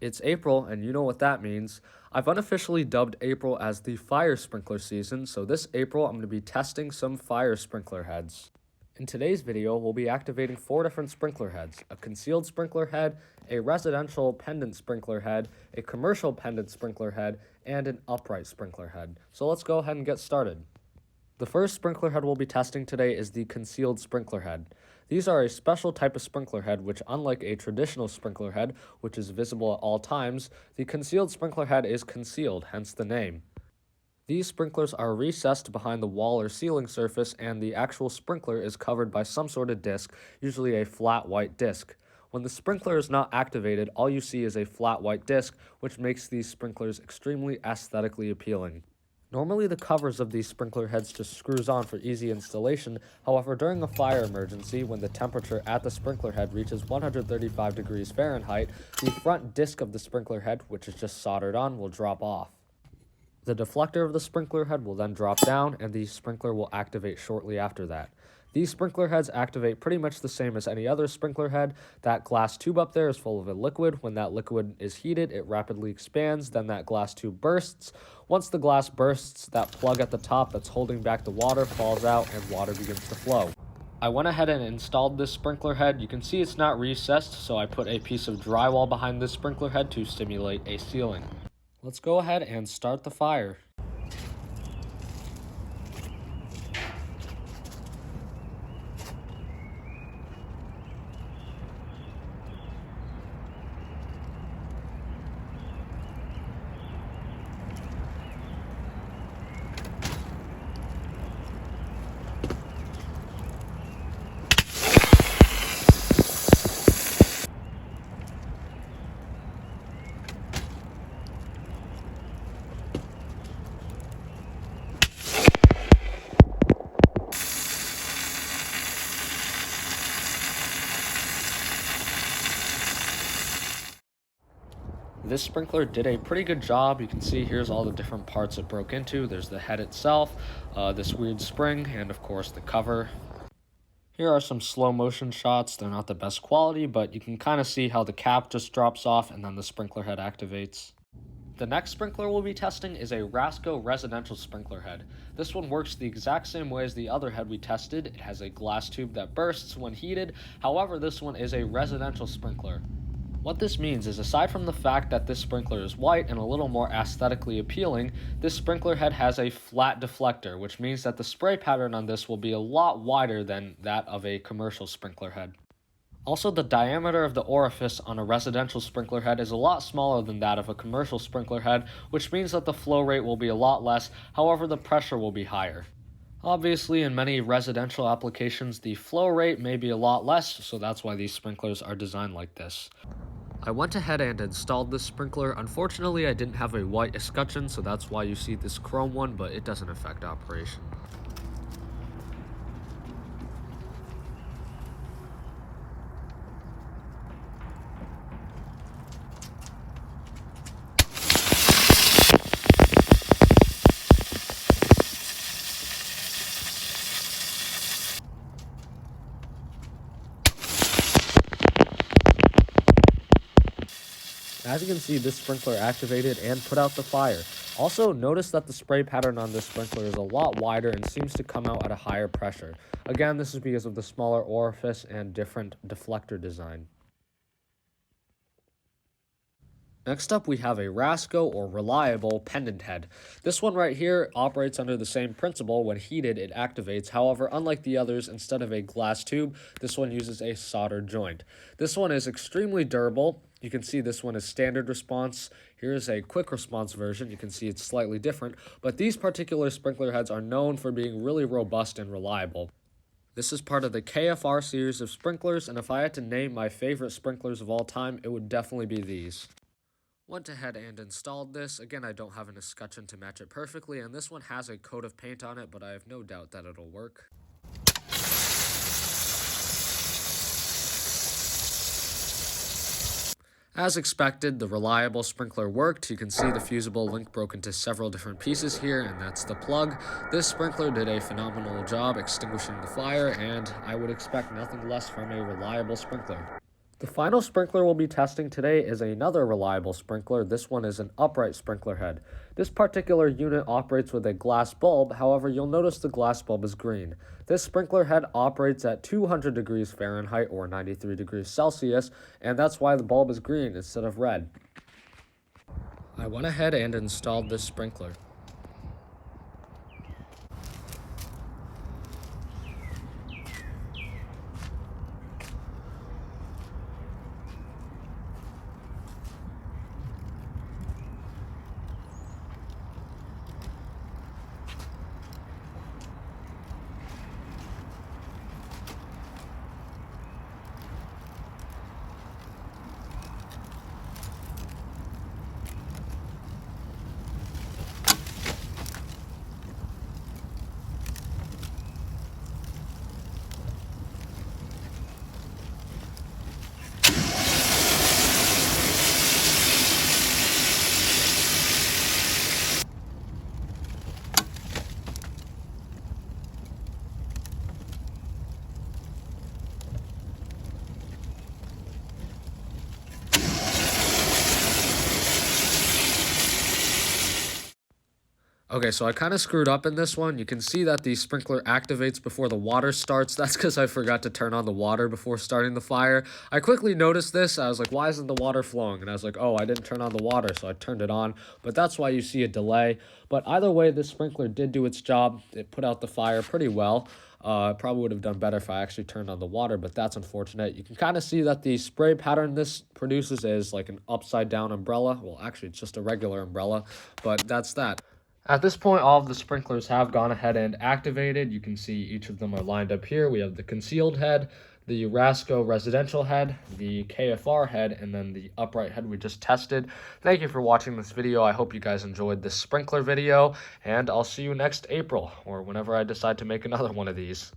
It's April, and you know what that means. I've unofficially dubbed April as the fire sprinkler season, so this April I'm going to be testing some fire sprinkler heads. In today's video, we'll be activating 4 different sprinkler heads: a concealed sprinkler head, a residential pendant sprinkler head, a commercial pendant sprinkler head, and an upright sprinkler head. So let's go ahead and get started. The first sprinkler head we'll be testing today is the concealed sprinkler head. These are a special type of sprinkler head which, unlike a traditional sprinkler head, which is visible at all times, the concealed sprinkler head is concealed, hence the name. These sprinklers are recessed behind the wall or ceiling surface, and the actual sprinkler is covered by some sort of disc, usually a flat white disc. When the sprinkler is not activated, all you see is a flat white disc, which makes these sprinklers extremely aesthetically appealing. Normally the covers of these sprinkler heads just screws on for easy installation. However, during a fire emergency, when the temperature at the sprinkler head reaches 135 degrees Fahrenheit, the front disc of the sprinkler head, which is just soldered on, will drop off. The deflector of the sprinkler head will then drop down, and the sprinkler will activate shortly after that. These sprinkler heads activate pretty much the same as any other sprinkler head. That glass tube up there is full of a liquid. When that liquid is heated, it rapidly expands, then that glass tube bursts. Once the glass bursts, that plug at the top that's holding back the water falls out and water begins to flow. I went ahead and installed this sprinkler head. You can see it's not recessed, so I put a piece of drywall behind this sprinkler head to simulate a ceiling. Let's go ahead and start the fire. This sprinkler did a pretty good job. You can see here's all the different parts it broke into. There's the head itself, this weird spring, and of course the cover. Here are some slow motion shots. They're not the best quality, but you can kind of see how the cap just drops off and then the sprinkler head activates. The next sprinkler we'll be testing is a Rasco residential sprinkler head. This one works the exact same way as the other head we tested. It has a glass tube that bursts when heated. However, this one is a residential sprinkler. What this means is, aside from the fact that this sprinkler is white and a little more aesthetically appealing, this sprinkler head has a flat deflector, which means that the spray pattern on this will be a lot wider than that of a commercial sprinkler head. Also, the diameter of the orifice on a residential sprinkler head is a lot smaller than that of a commercial sprinkler head, which means that the flow rate will be a lot less, however the pressure will be higher. Obviously, in many residential applications, the flow rate may be a lot less, so that's why these sprinklers are designed like this. I went ahead and installed this sprinkler. Unfortunately, I didn't have a white escutcheon, so that's why you see this chrome one, but it doesn't affect operation. As you can see, this sprinkler activated and put out the fire. Also, notice that the spray pattern on this sprinkler is a lot wider and seems to come out at a higher pressure. Again, this is because of the smaller orifice and different deflector design. Next up, we have a Rasco or reliable pendant head. This one right here operates under the same principle. When heated, it activates. However, unlike the others, instead of a glass tube, this one uses a soldered joint. This one is extremely durable. You can see this one is standard response. Here's a quick response version. You can see it's slightly different, but these particular sprinkler heads are known for being really robust and reliable. This is part of the KFR series of sprinklers, and if I had to name my favorite sprinklers of all time, it would definitely be these. Went ahead and installed this. Again, I don't have an escutcheon to match it perfectly, and this one has a coat of paint on it, but I have no doubt that it'll work. As expected, the reliable sprinkler worked. You can see the fusible link broke into several different pieces here, and that's the plug. This sprinkler did a phenomenal job extinguishing the fire, and I would expect nothing less from a reliable sprinkler. The final sprinkler we'll be testing today is another reliable sprinkler. This one is an upright sprinkler head. This particular unit operates with a glass bulb, however you'll notice the glass bulb is green. This sprinkler head operates at 200 degrees Fahrenheit or 93 degrees Celsius, and that's why the bulb is green instead of red. I went ahead and installed this sprinkler. Okay, so I kind of screwed up in this one. You can see that the sprinkler activates before the water starts. That's because I forgot to turn on the water before starting the fire. I quickly noticed this. I was like, why isn't the water flowing? And I was like, oh, I didn't turn on the water, so I turned it on. But that's why you see a delay. But either way, this sprinkler did do its job. It put out the fire pretty well. Probably would have done better if I actually turned on the water, but that's unfortunate. You can kind of see that the spray pattern this produces is like an upside down umbrella. Well, actually, it's just a regular umbrella, but that's that. At this point, all of the sprinklers have gone ahead and activated. You can see each of them are lined up here. We have the concealed head, the Rasco residential head, the KFR head, and then the upright head we just tested. Thank you for watching this video. I hope you guys enjoyed this sprinkler video, and I'll see you next April, or whenever I decide to make another one of these.